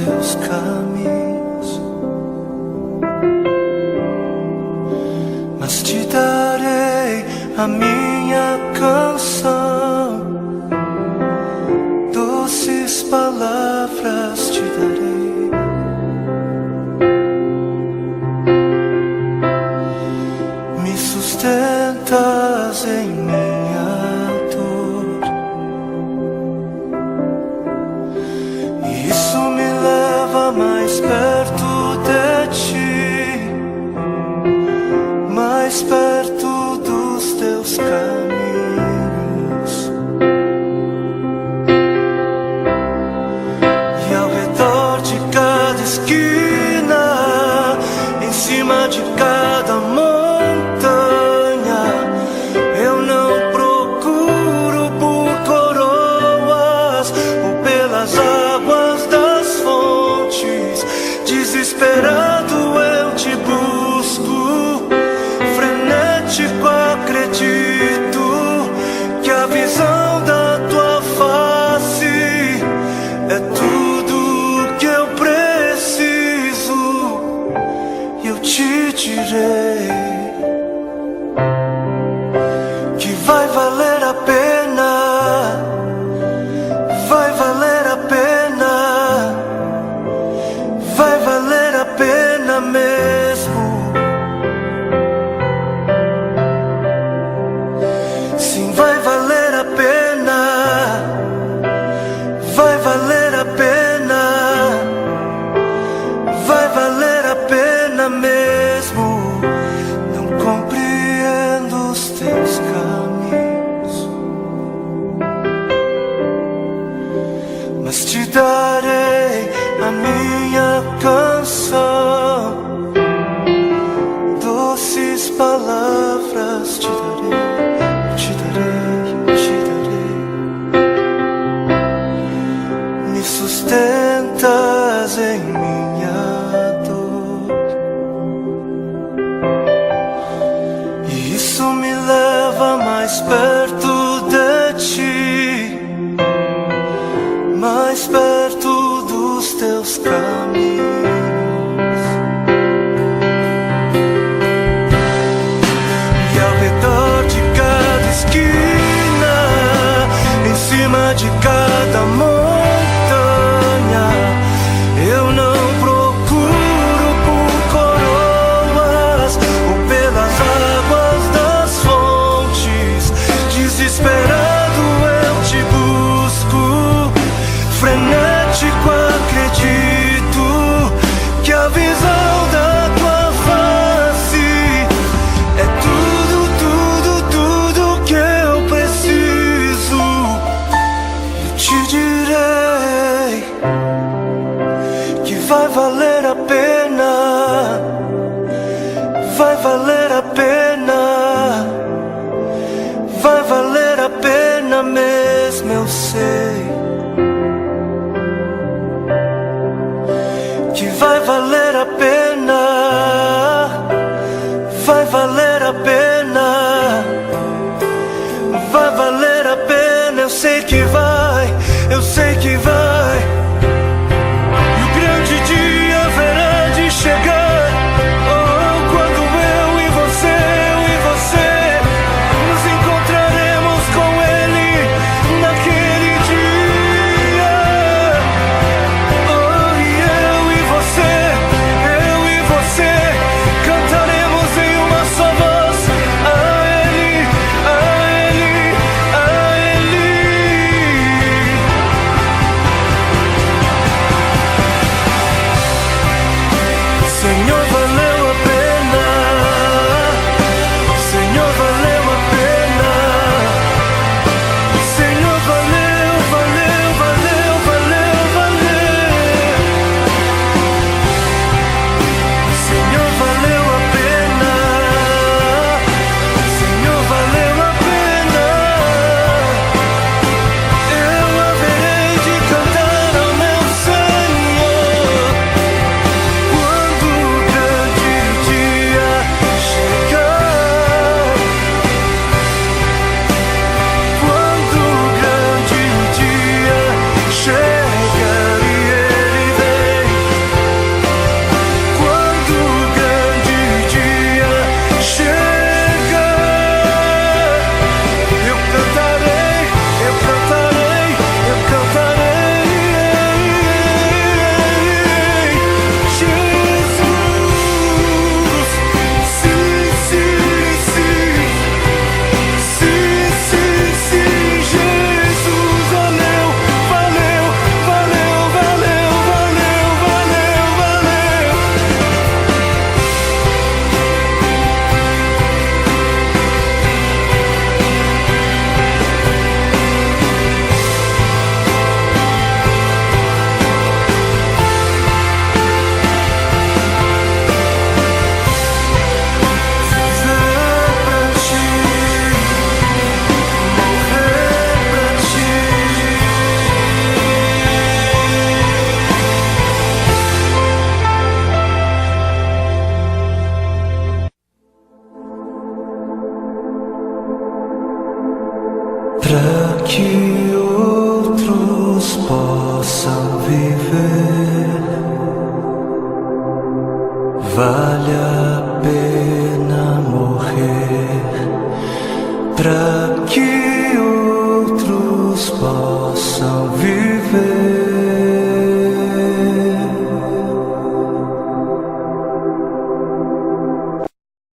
teus caminhos, mas te darei a minha canção, doces palavras te darei. Me sustentas em minha dor, e isso me leva mais perto de ti, mais perto dos teus caminhos. E ao redor de cada esquina, em cima de cada montanha, eu não procuro por coroas ou pelas águas das fontes. Desesperado eu te busco, frenético acredito que a visão da tua face é tudo que eu preciso. E eu te direi que vai valer a pena, vai valer a pena, vai valer a pena mesmo. Sim, vai valer a pena, vai valer a pena, vai valer a pena mesmo. Não compreendo os teus caminhos, mas te darei a minha canção, doces palavras te darei, te darei, te darei. Me sustentas em minha dor, e isso me leva mais perto de ti, mais perto dos teus caminhos. E ao redor de cada esquina, em cima de cada montanha, eu não procuro por coroas ou pelas águas das fontes. Desesperado eu te busco, frenético acredito que a visão da tua face é tudo, tudo, tudo que eu preciso. Eu te direi que vai valer a pena, vai valer a pena, vai valer a pena mesmo, eu sei que vai valer a pena, vai valer a pena, vai valer a pena. Eu sei que vai, eu sei que vai. E o grande dia haverá de chegar, oh, quando eu e você nos encontraremos com Ele naquele dia. Oh, e eu e você para que outros possam viver. Vale a pena morrer para que outros possam viver.